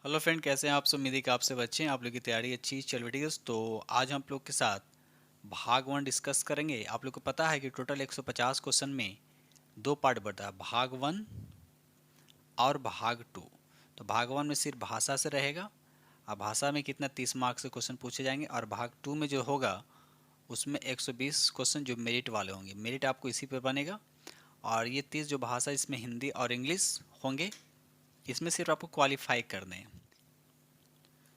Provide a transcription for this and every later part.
Hello friend, कैसे हैं आप सब। उम्मीद है कि आप सब अच्छे हैं, आप लोग की तैयारी अच्छी चल रही है। तो आज हम लोग के साथ भाग वन डिस्कस करेंगे। आप लोग को पता है कि टोटल 150 क्वेश्चन में दो पार्ट बढ़ता है, भाग वन और भाग टू। तो भाग वन में सिर्फ भाषा से रहेगा, और भाषा में कितना 30 मार्क्स से क्वेश्चन पूछे जाएंगे। और भाग टू में जो होगा उसमें 120 क्वेश्चन जो मेरिट वाले होंगे, मेरिट आपको इसी पर बनेगा। और ये 30 जो भाषा, इसमें हिंदी और इंग्लिश होंगे, इसमें सिर्फ आपको क्वालिफाई करने हैं।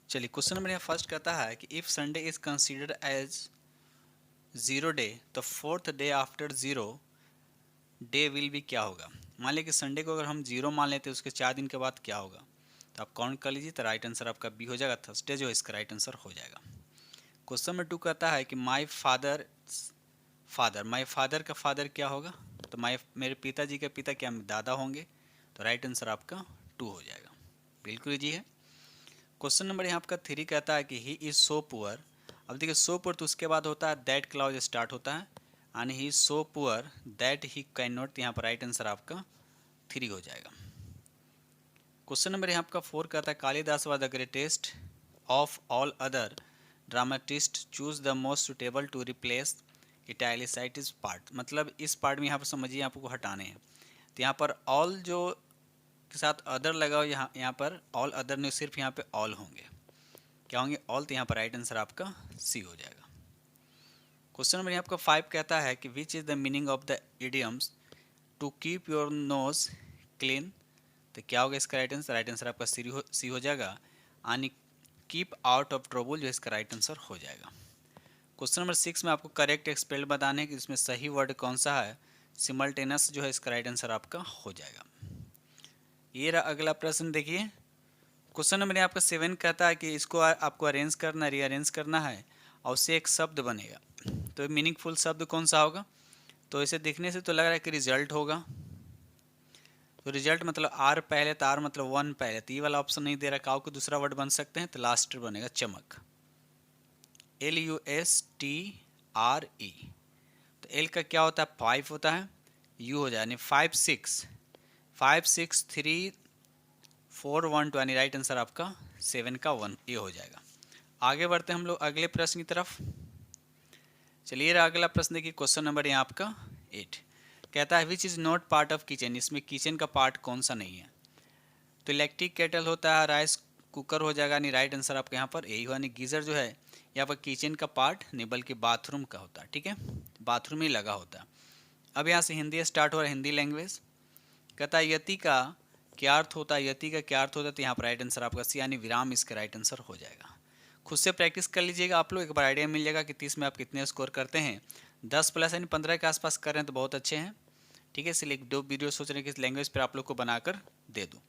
चलिए, क्वेश्चन नंबर यहाँ फर्स्ट कहता है कि if Sunday is considered as zero day, तो fourth day after zero day will be क्या होगा। मान लिया कि संडे को अगर हम जीरो मान लेते हैं, उसके 4 दिन के बाद क्या होगा। तो आप काउंट कर लीजिए, तो राइट आंसर आपका बी हो जाएगा। थर्सडे जो है इसका राइट आंसर हो जाएगा। क्वेश्चन नंबर टू कहता है कि my father father my father का फादर क्या होगा। तो मेरे पिताजी का पिता क्या दादा होंगे। तो राइट आंसर आपका टू हो जाएगा। बिल्कुल इजी है। क्वेश्चन नंबर यहाँ आपका थ्री कहता है कि ही इज़ सो पुअर। अब देखिए, सो पुअर तो उसके बाद होता है दैट क्लाउज स्टार्ट होता है, and he is so poor that he can not. यहाँ पर राइट आंसर आपका थ्री हो जाएगा। क्वेश्चन नंबर यहाँ आपका फोर कहता है Kalidas was the greatest of all other dramatist, choose the most suitable to replace italicised part. मतलब इस पार्ट में यहाँ पर समझिए आपको हटाने हैं। तो यहाँ पर ऑल जो के साथ अदर लगाओ, यहाँ पर ऑल अदर नहीं, सिर्फ यहाँ पे ऑल होंगे। क्या होंगे? ऑल। तो यहाँ पर राइट आंसर आपका सी हो जाएगा। क्वेश्चन नंबर आपका फाइव कहता है कि which is the meaning of the idioms to keep your nose clean. तो क्या होगा इसका राइट आंसर? राइट आंसर आपका सी हो जाएगा। यानी कीप आउट ऑफ ट्रबल जो इसका राइट आंसर हो जाएगा। क्वेश्चन नंबर सिक्स में आपको करेक्ट एक्सपेल बताने हैं कि इसमें सही वर्ड कौन सा है। सिमल्टेनस जो है इसका राइट आंसर आपका हो जाएगा। ये रहा अगला प्रश्न, देखिए। क्वेश्चन नंबर आपका सेवन कहता है कि इसको आपको अरेंज करना, रीअरेंज करना है, और उससे एक शब्द बनेगा। तो मीनिंगफुल शब्द कौन सा होगा। तो इसे देखने से तो लग रहा है कि रिजल्ट होगा। तो रिजल्ट मतलब आर पहले, तो आर मतलब वन पहले, तो ये वाला ऑप्शन नहीं दे रहा। काउ को दूसरा वर्ड बन सकते हैं, तो लास्ट बनेगा चमक, LUSTRE। तो एल का क्या होता है? 5 होता है, यू हो जाए यानी 5 6 यानी राइट आंसर आपका 7 का 1 ये हो जाएगा। आगे बढ़ते हैं हम लोग अगले प्रश्न की तरफ। चलिए, अगला प्रश्न देखिए, क्वेश्चन नंबर यहाँ आपका 8 कहता है which is not part of kitchen. इसमें किचन का पार्ट कौन सा नहीं है। तो इलेक्ट्रिक केटल होता है, राइस कुकर हो जाएगा, नहीं राइट आंसर आपके यहाँ पर यही हुआ। नहीं गीज़र जो है यहाँ पर किचन का पार्ट नहीं बल्कि बाथरूम का होता है। ठीक है, बाथरूम ही लगा होता है। अब यहाँ से हिंदी स्टार्ट हो रहा है, हिंदी लैंग्वेज। कहता है यति का क्या अर्थ होता है। यति का क्या अर्थ होता है। तो यहाँ पर राइट आंसर आपका सी यानी विराम इसका राइट आंसर हो जाएगा। खुद से प्रैक्टिस कर लीजिएगा आप लोग, एक बार आइडिया मिल जाएगा कि 30 में आप कितने स्कोर करते हैं। 10 प्लस यानी 15 के आसपास कर रहे हैं तो बहुत अच्छे हैं। ठीक है, इसलिए दो वीडियो सोच रहे हैं कि इस लैंग्वेज पर आप लोग को बनाकर दे दूँ।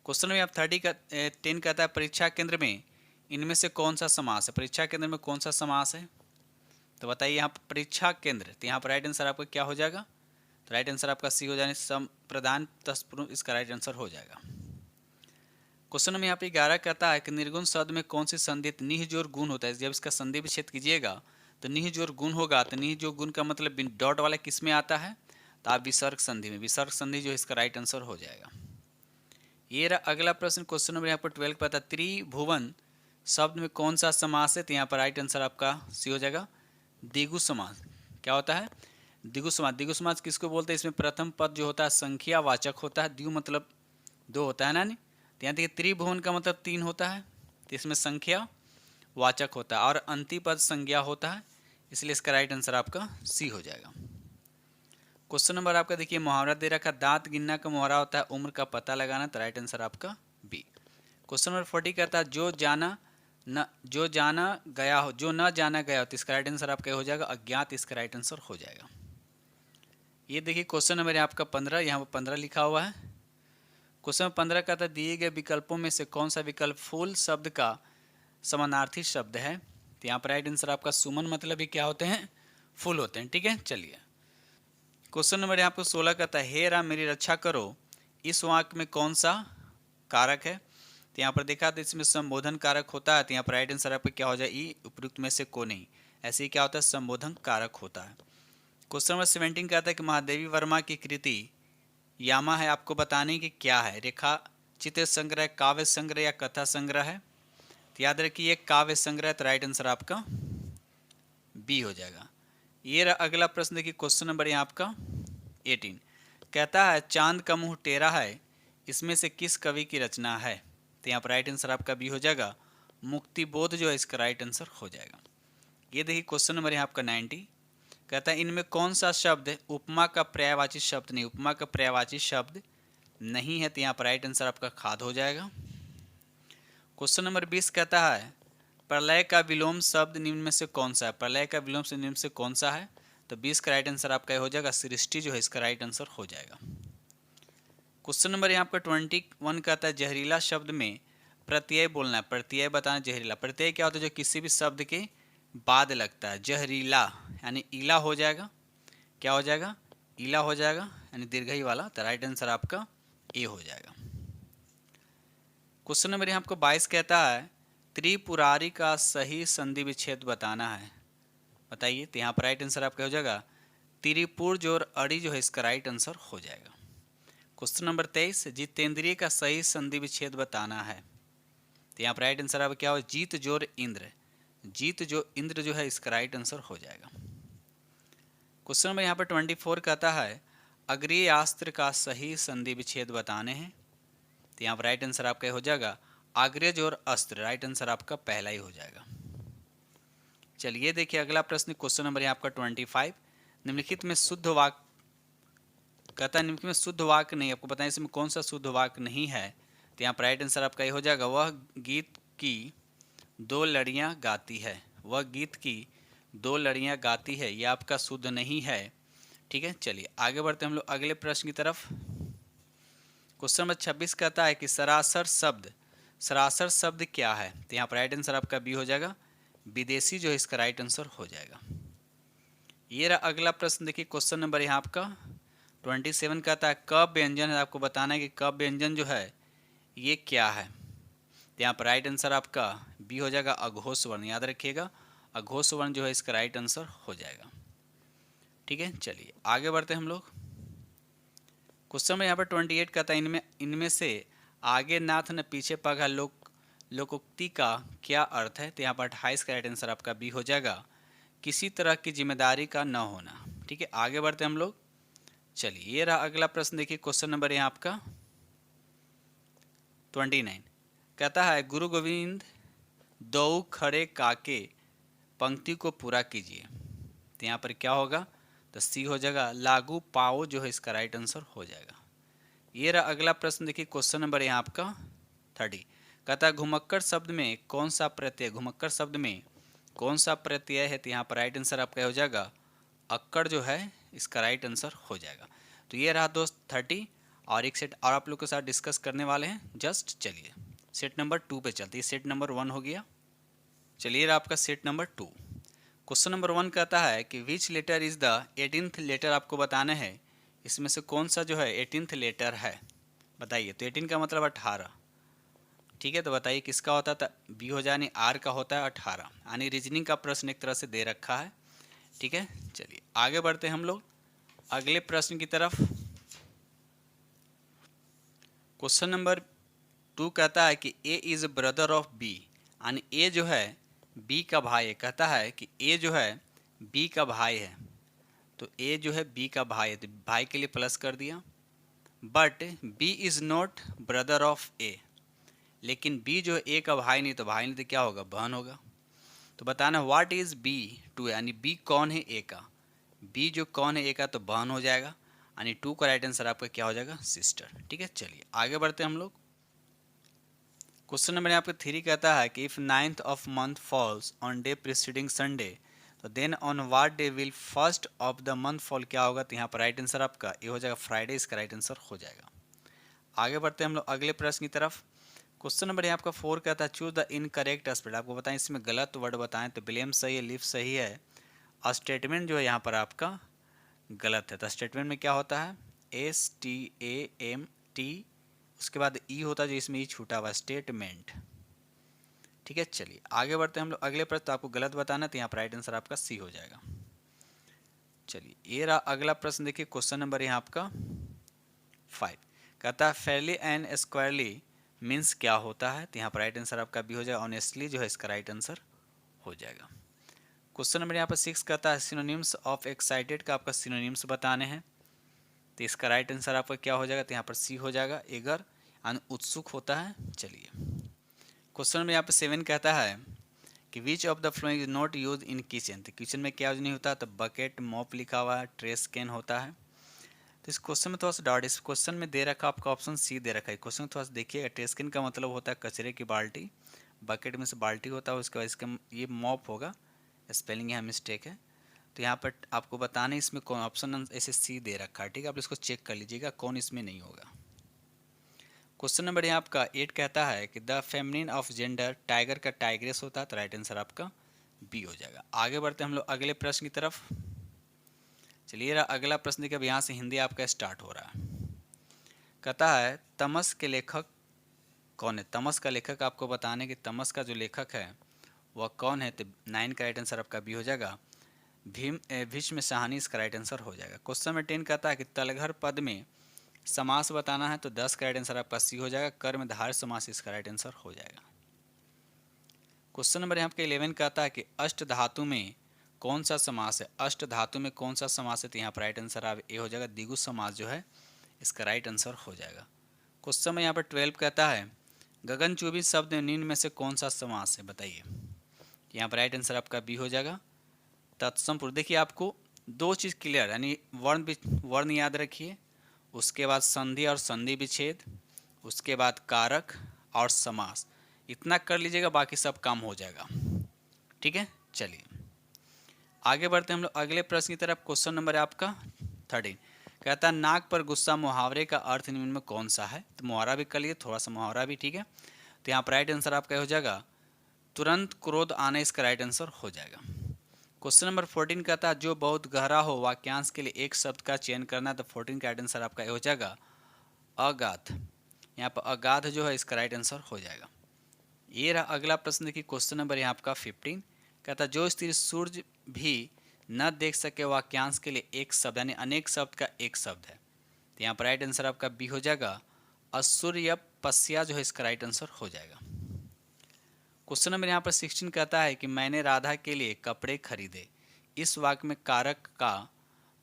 क्वेश्चन में आप 10 कहता है परीक्षा केंद्र में इनमें से कौन सा समास है। परीक्षा केंद्र में कौन सा समास है। तो बताइए यहाँ पर परीक्षा केंद्र, तो यहाँ पर राइट आंसर आपका क्या हो जाएगा। तो राइट आंसर आपका सी हो जाने संप्रदान तत्पुरुष इसका राइट आंसर हो जाएगा। क्वेश्चन में यहाँ पे 11 कहता है कि निर्गुण शब्द में कौन सी संधि निह जोर गुण होता है। जब इसका संधि विच्छेद कीजिएगा तो निह जोर गुण होगा। तो निह जोर गुण का मतलब डॉट वाला किस में आता है। तो आप विसर्ग संधि में, विसर्ग संधि जो इसका राइट आंसर हो जाएगा। ये रहा अगला प्रश्न, क्वेश्चन नंबर यहाँ पर 12 पता है त्रिभुवन शब्द में कौन सा समास है। तो यहाँ पर राइट आंसर आपका सी हो जाएगा द्विगु समास। क्या होता है? द्विगु समास। द्विगु समास किसको बोलते हैं? इसमें प्रथम पद जो होता है संख्या वाचक होता है, द्वि मतलब दो होता है ना। नहीं, तो यहाँ देखिए त्रिभुवन का मतलब 3 होता है, तो इसमें संख्या वाचक होता है, और अंतिम पद संज्ञा होता है, इसलिए इसका राइट आंसर आपका सी हो जाएगा। क्वेश्चन नंबर आपका देखिए मुहावरा दे रखा, दांत गिनना का मुहावरा होता है उम्र का पता लगाना, तो राइट आंसर आपका बी। क्वेश्चन नंबर 40 कहता है जो जाना गया हो, जो न जाना गया हो, तो इसका राइट आंसर आपका हो जाएगा अज्ञात, इसका राइट आंसर हो जाएगा। ये देखिए क्वेश्चन नंबर आपका 15, यहाँ पर 15 लिखा हुआ है। क्वेश्चन 15 कहता है दिए गए विकल्पों में से कौन सा विकल्प फूल शब्द का समानार्थी शब्द है। तो यहाँ पर राइट आंसर आपका सुमन मतलब ही क्या होते हैं? फूल होते हैं। ठीक है, चलिए क्वेश्चन नंबर यहाँ पर 16 कहता है हे राम मेरी रक्षा करो, इस वाक्य में कौन सा कारक है। तो यहाँ पर देखा तो इसमें संबोधन कारक होता है, तो यहाँ पर राइट आंसर आपका क्या हो जाए ई, उपयुक्त में से को नहीं। ऐसे ही क्या होता है? संबोधन कारक होता है। क्वेश्चन नंबर 17 कहता है कि महादेवी वर्मा की कृति यामा है, आपको बताने की क्या है। रेखा चित्र संग्रह, काव्य संग्रह या कथा संग्रह है? तो याद रखिए काव्य संग्रह, तो राइट आंसर आपका बी हो जाएगा। ये रहा अगला प्रश्न, देखिए क्वेश्चन नंबर यहाँ आपका 18। कहता है चांद का मुंह टेढ़ा है, इसमें से किस कवि की रचना है? तो यहाँ पर राइट आंसर आपका बी हो जाएगा, मुक्तिबोध जो है इसका राइट आंसर हो जाएगा। ये देखिए क्वेश्चन नंबर यहाँ आपका 90। कहता है इनमें कौन सा शब्द उपमा का पर्यायवाची शब्द नहीं, उपमा का पर्यायवाची शब्द नहीं है? तो यहाँ पर राइट आंसर आपका खाद हो जाएगा। क्वेश्चन नंबर 20 कहता है प्रलय का विलोम शब्द निम्न में से कौन सा है? प्रलय का विलोम से निम्न से कौन सा है? तो 20 का राइट आंसर आपका हो जाएगा सृष्टि जो है इसका राइट आंसर हो जाएगा। क्वेश्चन नंबर यहाँ पर 21 कहता है जहरीला शब्द में प्रत्यय बोलना है, प्रत्यय बताना। जहरीला प्रत्यय क्या होता है? जो किसी भी शब्द के बाद लगता है। जहरीला यानी ईला हो जाएगा, क्या हो जाएगा? ईला हो जाएगा यानी दीर्घई वाला। तो राइट आंसर आपका ए हो जाएगा। क्वेश्चन नंबर यहाँ आपको 22 कहता है त्रिपुरारी का सही संधि विच्छेद बताना है, बताइए। तो यहाँ पर राइट आंसर आपका हो जाएगा त्रिपुर जोर अड़ी जो है इसका राइट आंसर हो जाएगा। क्वेश्चन नंबर 23 जितेंद्रिय का सही संधि विच्छेद बताना है। तो यहाँ पर राइट आंसर आपका क्या हो? जीत जोर इंद्र, जीत जो इंद्र जो है इसका राइट आंसर हो जाएगा। क्वेश्चन नंबर यहाँ पर 24 कहता है अग्रेयास्त्र का सही संधि विच्छेद बताने हैं। तो यहाँ पर राइट आंसर आपका हो जाएगा आग्रेज और अस्त्र, राइट आंसर आपका पहला ही हो जाएगा। चलिए देखिए अगला प्रश्न क्वेश्चन नंबर यहाँ आपका 25। निम्नलिखित में शुद्ध वाक्य कहता है, निम्नलिखित में शुद्ध वाक्य नहीं, आपको बताएं इसमें कौन सा शुद्ध वाक्य नहीं है? तो यहाँ पर राइट आंसर आपका ये हो जाएगा वह गीत की दो लड़ियाँ गाती है, वह गीत की दो लड़ियाँ गाती है, ये आपका शुद्ध नहीं है। ठीक है, चलिए आगे बढ़ते हम लोग अगले प्रश्न की तरफ। क्वेश्चन नंबर 26 कहता है कि सरासर शब्द, सरासर शब्द क्या है? तो यहाँ पर राइट आंसर आपका बी हो जाएगा, विदेशी जो है इसका राइट आंसर हो जाएगा। ये रहा अगला प्रश्न, देखिए क्वेश्चन नंबर यहाँ आपका 27 कहता है क व्यंजन है, आपको बताना है कि क व्यंजन जो है ये क्या है? तो यहाँ पर राइट आंसर आपका बी हो जाएगा अघोष वर्ण, याद रखिएगा अघोष वर्ण जो है इसका राइट आंसर हो जाएगा। ठीक है, चलिए आगे बढ़ते हैं हम लोग। क्वेश्चन में यहाँ पर 28 कहता है इनमें से आगे नाथ न पीछे पगा लोकोक्ति का क्या अर्थ है? तो यहाँ पर 28 का राइट आंसर आपका बी हो जाएगा, किसी तरह की जिम्मेदारी का न होना। ठीक है, आगे बढ़ते हैं हम लोग। चलिए ये रहा अगला प्रश्न, देखिए क्वेश्चन नंबर यहाँ आपका 29 कहता है गुरु गोविंद दो खड़े काके पंक्ति को पूरा कीजिए। तो यहाँ पर क्या होगा? तो सी हो जाएगा लागू पाओ जो है इसका राइट आंसर हो जाएगा। ये रहा अगला प्रश्न, देखिए क्वेश्चन नंबर यहाँ आपका 30 कहता है घुमक्कड़ शब्द में कौन सा प्रत्यय, घुमक्कड़ शब्द में कौन सा प्रत्यय है? तो यहाँ पर राइट आंसर आपका हो जाएगा अक्कड़ जो है इसका राइट आंसर हो जाएगा। तो ये रहा दोस्त 30 और एक सेट और आप लोग के साथ डिस्कस करने वाले हैं। जस्ट चलिए सेट नंबर 2 पे चलते हैं, सेट नंबर 1 हो गया। चलिए रहा आपका सेट नंबर 2। क्वेश्चन नंबर 1 कहता है कि which letter is the 18th letter, आपको बताना है इसमें से कौन सा जो है 18th लेटर है, बताइए। तो 18 का मतलब 18, ठीक है, तो बताइए किसका होता है? बी हो जाए, आर का होता है 18, यानी रीजनिंग का प्रश्न एक तरह से दे रखा है। ठीक है, चलिए आगे बढ़ते हैं हम लोग अगले प्रश्न की तरफ। क्वेश्चन नंबर 2 कहता है कि ए इज ब्रदर ऑफ बी, यानी ए जो है बी का भाई है। कहता है कि ए जो है बी का भाई है, तो ए जो है बी का भाई है, तो भाई के लिए प्लस कर दिया। But B is not brother of A, लेकिन बी जो है ए का भाई नहीं, तो भाई नहीं तो क्या होगा? बहन होगा। तो बताना व्हाट इज बी टू, यानी बी कौन है ए का? बी जो कौन है ए का, तो बहन हो जाएगा, यानी 2 का राइट आंसर आपका क्या हो जाएगा? सिस्टर। ठीक है, चलिए आगे बढ़ते हैं हम लोग। क्वेश्चन नंबर यहाँ पे 3 कहता है कि if 9th of month falls on day preceding Sunday, तो then on what day will first of the month fall, क्या होगा? तो यहाँ पर राइट आंसर आपका ये हो जाएगा फ्राइडे, इसका राइट आंसर हो जाएगा। आगे बढ़ते हैं हम लोग अगले प्रश्न की तरफ। क्वेश्चन नंबर यहाँ आपका 4 कहता है चूज द इनकरेक्ट एस्पेक्ट, आपको बताएं इसमें गलत वर्ड बताएं। तो ब्लेम सही है, लिव सही है, स्टेटमेंट जो है यहाँ पर आपका गलत है। तो स्टेटमेंट में क्या होता है? STAMT, उसके बाद ई होता है जो इसमें ई छूटा हुआ, स्टेटमेंट। ठीक है, चलिए आगे बढ़ते हैं हम लोग अगले प्रश्न। तो आपको गलत बताना, तो यहाँ पर राइट आंसर आपका सी हो जाएगा। चलिए ये रहा अगला प्रश्न, देखिए क्वेश्चन नंबर यहाँ आपका 5 कहता है फेयरली एंड स्क्वायरली मीन्स क्या होता है, तो यहाँ पर राइट आंसर आपका बी हो जाएगा। ऑनेस्टली जो है इसका राइट आंसर हो जाएगा। क्वेश्चन नंबर यहाँ पर 6 कहता है सिनोनिम्स ऑफ एक्साइटेड का आपका सिनोनिम्स बताने हैं, तो इसका राइट आंसर आपका क्या हो जाएगा, तो यहाँ पर सी हो जाएगा, एगर यानी उत्सुक होता है। चलिए क्वेश्चन नंबर यहाँ पर 7 कहता है कि which of the following is not use in kitchen, तो किचन में क्या यूज नहीं होता, तो बकेट, मॉप लिखा हुआ है, ट्रेस कैन होता है। तो इस क्वेश्चन में थोड़ा सा डाउट, इस क्वेश्चन में दे रखा आपका ऑप्शन सी दे रखा है। क्वेश्चन में थोड़ा सा देखिएगा, ट्रेस कैन का मतलब होता है कचरे की बाल्टी, बकेट में से बाल्टी होता है, उसके बाद इसका ये मॉप होगा, स्पेलिंग यहाँ मिस्टेक है। तो यहाँ पर आपको बताना है इसमें कौन ऑप्शन ऐसे सी दे रखा है, ठीक है, आप इसको चेक कर लीजिएगा कौन इसमें नहीं होगा। क्वेश्चन नंबर यहाँ आपका 8 कहता है कि the feminine of gender, tiger का टाइग्रेस होता है, तो राइट आंसर आपका बी हो जाएगा। आगे बढ़ते हैं हम लोग अगले प्रश्न की तरफ। चलिए अगला प्रश्न देखिए, अब यहाँ से हिंदी आपका स्टार्ट हो रहा है। कहता है तमस के लेखक कौन है, तमस का लेखक आपको बताने कि तमस का जो लेखक है वह कौन है, तो 9 का राइट आंसर आपका बी हो जाएगा, भीष्म शाहनी इसका राइट आंसर हो जाएगा। क्वेश्चन नंबर 10 कहता है कि तलघर पद में समास बताना है, तो 10 का राइट आंसर आपका सी हो जाएगा, कर्मधारय समास इसका राइट आंसर हो जाएगा। क्वेश्चन नंबर यहाँ पे 11 कहता है कि अष्ट धातु में कौन सा समास है, अष्ट धातु में कौन सा समास है, तो यहाँ पर राइट आंसर आप ए हो जाएगा, द्विगु समास जो है इसका राइट आंसर हो जाएगा। क्वेश्चन में यहाँ पर 12 कहता है गगनचुंबी शब्द निम्न में से कौन सा समास है, बताइए। यहाँ पर राइट आंसर आपका बी हो जाएगा, तत्सम पुरुष। देखिए आपको दो चीज़ क्लियर, यानी वर्ण याद रखिए, उसके बाद संधि और संधि विच्छेद, उसके बाद कारक और समास, इतना कर लीजिएगा, बाकी सब काम हो जाएगा, ठीक है। चलिए आगे बढ़ते हैं हम लोग अगले प्रश्न की तरफ। क्वेश्चन नंबर आपका 13 कहता है नाक पर गुस्सा मुहावरे का अर्थ निम्न में कौन सा है, तो मुहावरा भी कर लिए, थोड़ा सा मुहावरा भी, ठीक है। तो यहाँ पर राइट आंसर आपका हो जाएगा तुरंत क्रोध आना, इसका राइट आंसर हो जाएगा। क्वेश्चन नंबर 14 कहता है जो बहुत गहरा हो वाक्यांश के लिए एक शब्द का चयन करना है, तो 14 का राइट आंसर आपका हो जाएगा अगाध। यहाँ पर अगाध जो है इसका राइट आंसर हो जाएगा। ये रहा अगला प्रश्न देखिए, क्वेश्चन नंबर यहाँ आपका 15 कहता है जो स्त्री सूर्य भी न देख सके वाक्यांश के लिए एक शब्द, यानी अनेक शब्द का एक शब्द है, तो यहाँ पर राइट आंसर आपका बी हो जाएगा, असूर्य पस्या जो है इसका राइट आंसर हो जाएगा। क्वेश्चन नंबर यहाँ पर 16 कहता है कि मैंने राधा के लिए कपड़े खरीदे, इस वाक्य में कारक का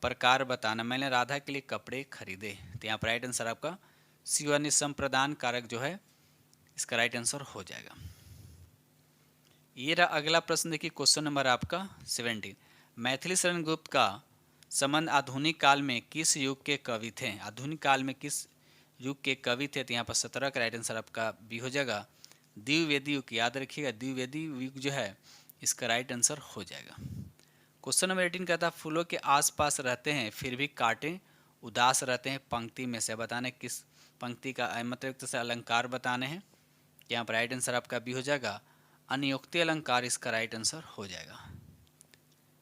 प्रकार बताना, मैंने राधा के लिए कपड़े खरीदे, तो यहाँ पर राइट आंसर आपका सी यानी संप्रदान कारक जो है इसका राइट आंसर हो जाएगा। ये रहा अगला प्रश्न देखिए, क्वेश्चन नंबर आपका 17 मैथिली शरण गुप्त का संबंध आधुनिक काल में किस युग के कवि थे, आधुनिक काल में किस युग के कवि थे, तो यहाँ पर 17 का राइट आंसर आपका बी हो जाएगा, द्विवेदी युग, याद रखिएगा द्विवेदी युग जो है इसका राइट आंसर हो जाएगा। क्वेश्चन नंबर 18 कहता है फूलों के आसपास रहते हैं फिर भी कांटे उदास रहते हैं, पंक्ति में से बताने किस पंक्ति का मतलब से अलंकार बताने हैं, यहाँ पर राइट आंसर आपका बी हो जाएगा, अनियोक्ति अलंकार इसका राइट आंसर हो जाएगा।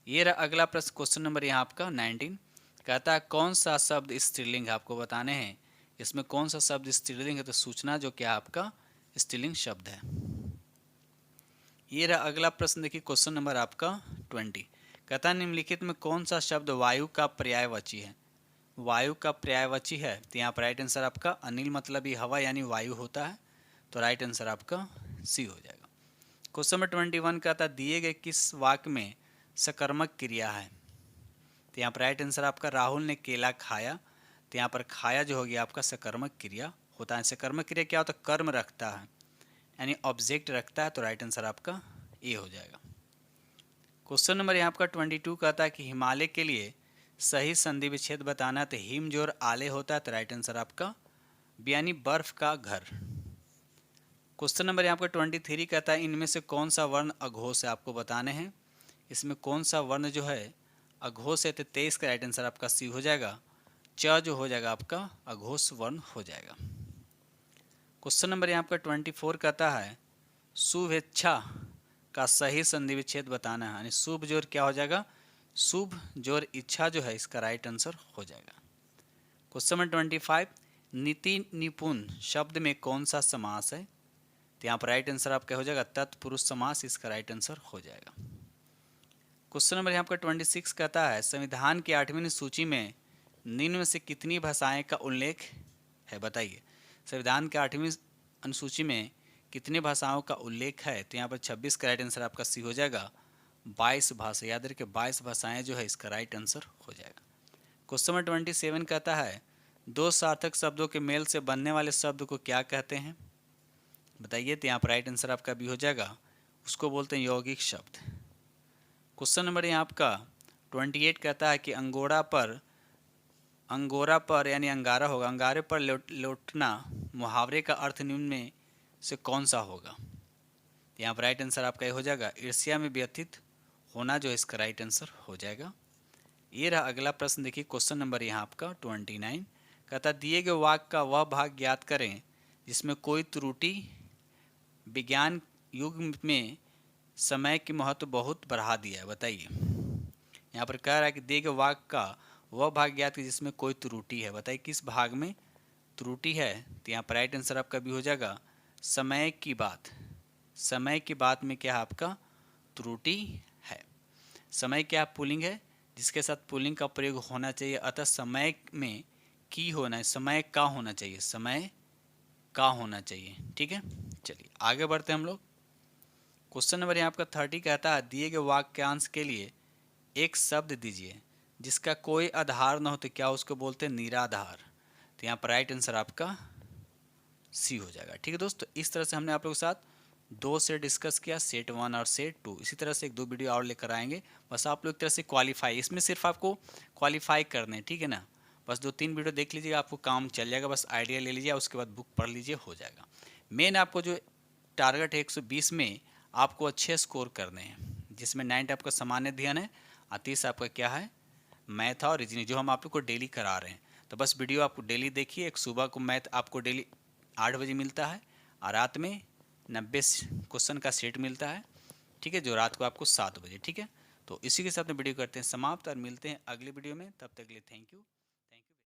ये रहा अगला प्रश्न क्वेश्चन नंबर यहाँ आपका 19 कहता है कौन सा शब्द स्त्रीलिंग है, आपको बताने हैं इसमें कौन सा शब्द स्त्रीलिंग है, तो सूचना जो क्या आपका स्त्रीलिंग शब्द है। ये रहा अगला प्रश्न देखिए, क्वेश्चन नंबर आपका 20 कहता है निम्नलिखित में कौन सा शब्द वायु का पर्यायवाची है, वायु का पर्यायवाची है, तो यहाँ पर राइट आंसर आपका अनिल मतलब ये हवा यानी वायु होता है, तो राइट आंसर आपका सी हो जाएगा। क्वेश्चन नंबर 21 कहता है दिए गए किस वाक्य में सकर्मक क्रिया है, तो यहाँ पर राइट आंसर आपका राहुल ने केला खाया, तो यहाँ पर खाया जो हो गया आपका सकर्मक क्रिया होता है। सकर्मक क्रिया क्या होता है, कर्म रखता है यानी ऑब्जेक्ट रखता है, तो राइट आंसर आपका ए हो जाएगा। क्वेश्चन नंबर यहाँ आपका 22 कहता है कि हिमालय के लिए सही संधि विच्छेद बताना है, तो हिम जोर आले होता है, तो राइट आंसर आपका बी यानी बर्फ का घर। क्वेश्चन नंबर यहाँ आपका 23 कहता है इनमें से कौन सा वर्ण अघोष है, आपको बताने हैं इसमें कौन सा वर्ण जो है अघोष है, तो 23 का राइट आंसर आपका सी हो जाएगा, च जो हो जाएगा आपका अघोष वर्ण हो जाएगा। क्वेश्चन नंबर यहाँ आपका 24 कहता है शुभेच्छा का सही संधि विच्छेद बताना है, यानी शुभ जोर क्या हो जाएगा, शुभ जोर इच्छा जो है इसका राइट आंसर हो जाएगा। क्वेश्चन नंबर 25 नीति निपुण शब्द में कौन सा समास है, तो यहाँ पर राइट आंसर आपका हो जाएगा तत्पुरुष समास, इसका राइट आंसर हो जाएगा। क्वेश्चन नंबर यहाँ पर 26 कहता है संविधान की 8वीं सूची में निम्न में से कितनी भाषाएं का उल्लेख है, बताइए। संविधान के 8वीं अनुसूची में कितने भाषाओं का उल्लेख है, तो यहाँ पर 26 का राइट आंसर आपका सी हो जाएगा। 22 भाषा, याद रखिए 22 भाषाएं जो है इसका राइट आंसर हो जाएगा। क्वेश्चन नंबर 27 कहता है दो सार्थक शब्दों के मेल से बनने वाले शब्द को क्या कहते हैं, बताइए। तो यहाँ पर राइट आंसर आपका भी हो जाएगा, उसको बोलते हैं यौगिक शब्द। क्वेश्चन नंबर यहाँ आपका 28 कहता है कि अंगोरा पर यानी अंगारा होगा, अंगारे पर लौटना मुहावरे का अर्थ निम्न में से कौन सा होगा। यहाँ पर राइट आंसर आपका ये हो जाएगा ईर्ष्या में व्यथित होना, जो इसका राइट आंसर हो जाएगा। ये रहा अगला प्रश्न, देखिए क्वेश्चन नंबर यहाँ आपका 29 कहता दिए गए वाक्य का वह भाग ज्ञात करें जिसमें कोई त्रुटि विज्ञान युग में समय की महत्व बहुत बढ़ा दिया है, बताइए। यहाँ पर कह रहा है कि दिए गए वाक्य का वह भाग ज्ञात करें जिसमें कोई त्रुटि है, बताइए किस भाग में त्रुटि है। तो यहाँ पर राइट आंसर आपका भी हो जाएगा समय की बात। समय की बात में क्या है आपका त्रुटि है। समय क्या पुल्लिंग है जिसके साथ पुल्लिंग का प्रयोग होना चाहिए, अतः समय में की होना है, समय का होना चाहिए, समय का होना चाहिए, ठीक है। चलिए आगे बढ़ते हैं हम लोग। क्वेश्चन नंबर यहाँ आपका 30 कहता है दिए गए वाक्यांश के लिए एक शब्द दीजिए जिसका कोई आधार न हो, तो क्या उसको बोलते हैं निराधार। तो यहाँ पर राइट आंसर आपका सी हो जाएगा, ठीक है दोस्तों। इस तरह से हमने आप लोगों के साथ दो सेट डिस्कस किया, सेट 1 और सेट 2। इसी तरह से एक दो वीडियो और लेकर आएंगे, बस आप लोग एक तरह से क्वालिफाई, इसमें सिर्फ आपको क्वालिफाई करने, ठीक है ना। बस 2-3 वीडियो देख लीजिएगा, आपको काम चल जाएगा, बस आइडिया ले लीजिए, उसके बाद बुक पढ़ लीजिए, हो जाएगा। मेन आपको जो टारगेट है 120 में आपको अच्छे स्कोर करने हैं, जिसमें 9 आपका सामान्य अध्ययन है और 30 आपका क्या है मैथ और रीजनिंग, जो हम आप लोग को डेली करा रहे हैं। तो बस वीडियो आपको डेली देखिए। एक सुबह को मैथ आपको डेली 8 बजे मिलता है और रात में 90 क्वेश्चन का सेट मिलता है, ठीक है, जो रात को आपको 7 बजे, ठीक है। तो इसी के साथ में वीडियो करते हैं समाप्त और मिलते हैं अगले वीडियो में, तब तक के लिए थैंक यू।